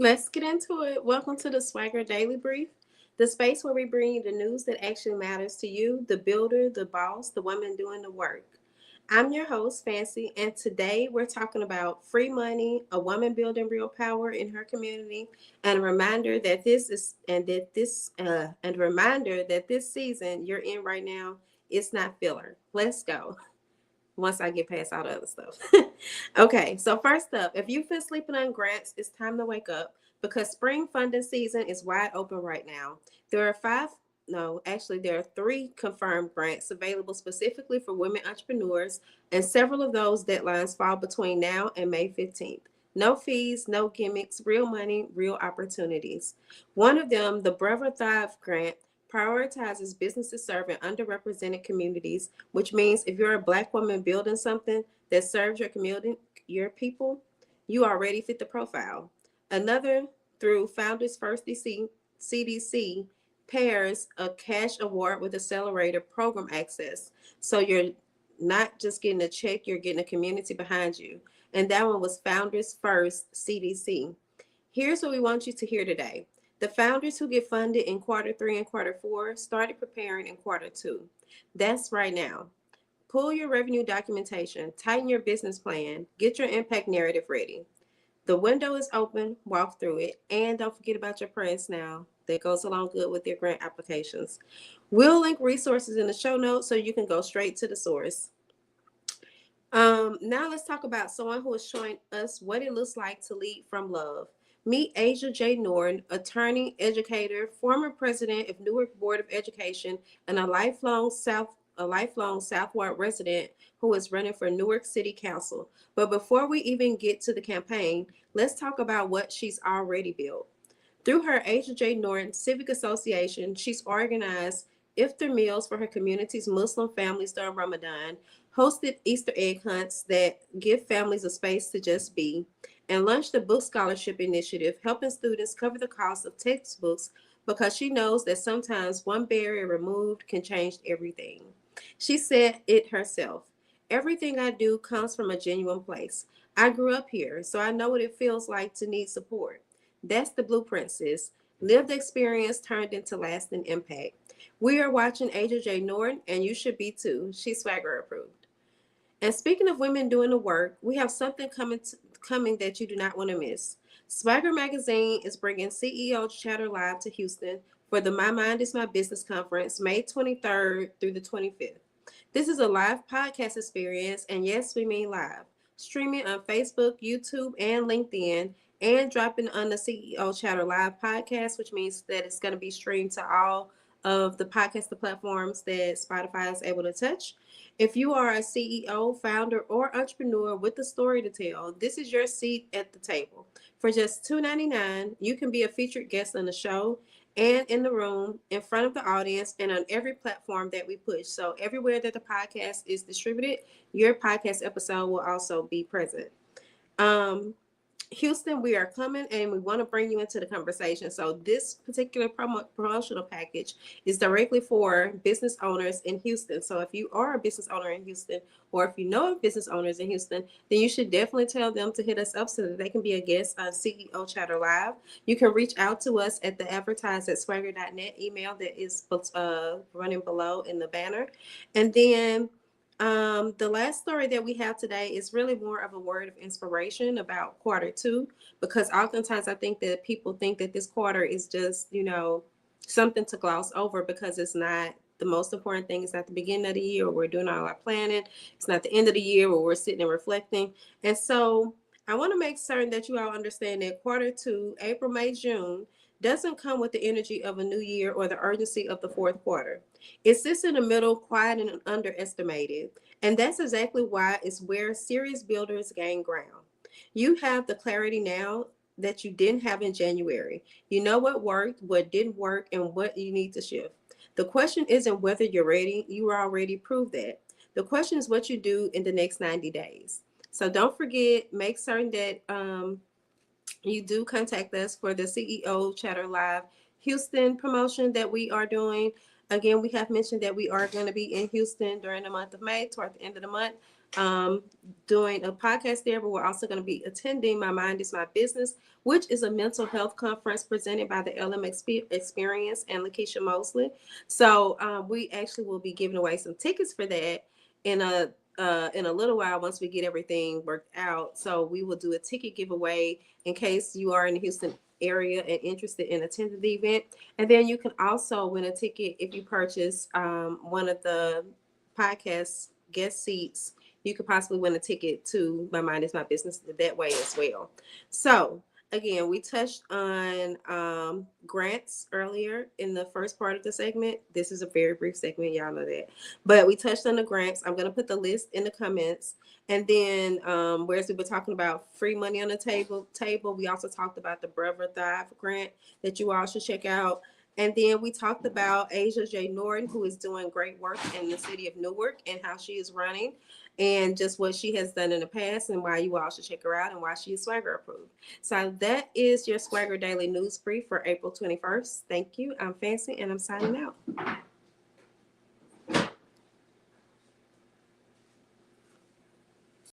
Let's get into it. Welcome to the SwagHer Daily Brief, the space where we bring you the news that actually matters to you, the builder, the boss, the woman doing the work. I'm your host, Fancy, and today we're talking about free money, a woman building real power in her community, and a reminder that this season you're in right now is not filler. Let's go once I get past all the other stuff. Okay, so first up, if you've been sleeping on grants, it's time to wake up because spring funding season is wide open right now. There are there are three confirmed grants available specifically for women entrepreneurs, and several of those deadlines fall between now and May 15th. No fees, no gimmicks, real money, real opportunities. One of them, the Brother Thrive Grant, prioritizes businesses serving underrepresented communities, which means if you're a Black woman building something that serves your community, your people, you already fit the profile. Another, through Founders First CDC, pairs a cash award with accelerator program access. So you're not just getting a check, you're getting a community behind you. And that one was Founders First CDC. Here's what we want you to hear today. The founders who get funded in quarter three and quarter four started preparing in quarter two. That's right now. Pull your revenue documentation, tighten your business plan, get your impact narrative ready. The window is open, walk through it, and don't forget about your press now. That goes along good with your grant applications. We'll link resources in the show notes so you can go straight to the source. Now let's talk about someone who is showing us what it looks like to lead from love. Meet Asia J. Norton, attorney, educator, former president of Newark Board of Education, and a lifelong Southward resident who is running for Newark City Council. But before we even get to the campaign, let's talk about what she's already built. Through her Asia J. Norton Civic Association, she's organized iftar meals for her community's Muslim families during Ramadan, hosted Easter egg hunts that give families a space to just be, and launched a book scholarship initiative helping students cover the cost of textbooks because she knows that sometimes one barrier removed can change everything. She said it herself. Everything I do comes from a genuine place. I grew up here, so I know what it feels like to need support. That's the blueprint, sis. Lived experience turned into lasting impact. We are watching Asia J. Norton, and you should be too. She's SwagHer approved. And speaking of women doing the work, we have something coming that you do not want to miss. SwagHer Magazine is bringing CEO Chatter Live to Houston for the My Mind is My Business conference, May 23rd through the 25th. This is a live podcast experience, and yes, we mean live, streaming on Facebook, YouTube, and LinkedIn, and dropping on the CEO Chatter Live podcast, which means that it's going to be streamed to all of the podcast platforms that Spotify is able to touch. If you are a CEO, founder, or entrepreneur with a story to tell, this is your seat at the table. For just $2.99, you can be a featured guest on the show and in the room, in front of the audience, and on every platform that we push. So everywhere that the podcast is distributed, your podcast episode will also be present. Um, Houston, we are coming and we want to bring you into the conversation. So, this particular promotional package is directly for business owners in Houston. So, if you are a business owner in Houston, or if you know of business owners in Houston, then you should definitely tell them to hit us up so that they can be a guest on CEO Chatter Live. You can reach out to us at the advertise@swagher.net email that is running below in the banner. And then the last story that we have today is really more of a word of inspiration about quarter two, because oftentimes I think that people think that this quarter is just, something to gloss over because it's not the most important thing. It's not the beginning of the year where we're doing all our planning. It's not the end of the year where we're sitting and reflecting. And so I want to make certain that you all understand that quarter two, April, May, June, doesn't come with the energy of a new year or the urgency of the fourth quarter. It sits in the middle, quiet and underestimated. And that's exactly why it's where serious builders gain ground. You have the clarity now that you didn't have in January. You know what worked, what didn't work, and what you need to shift. The question isn't whether you're ready, you already proved that. The question is what you do in the next 90 days. So don't forget, make certain that you do contact us for the CEO Chatter Live Houston promotion that we are doing. Again, we have mentioned that we are going to be in Houston during the month of May, toward the end of the month. um, doing a podcast there, but we're also going to be attending My Mind is My Business, which is a mental health conference presented by the Experience and Lakeisha Mosley. So we actually will be giving away some tickets for that in a little while once we get everything worked out. So we will do a ticket giveaway in case you are in the Houston area and interested in attending the event. And then you can also win a ticket if you purchase one of the podcast guest seats. You could possibly win a ticket to My Mind is My Business that way as well. So again, we touched on grants earlier in the first part of the segment. This is a very brief segment, y'all know that. But we touched on the grants. I'm going to put the list in the comments. And then, whereas we were talking about free money on the table, we also talked about the Brother Thrive grant that you all should check out. And then we talked about Asia J. Norton, who is doing great work in the city of Newark and how she is running and just what she has done in the past and why you all should check her out and why she is SwagHer approved. So that is your SwagHer Daily News Brief for April 21st. Thank you. I'm Fancy and I'm signing out.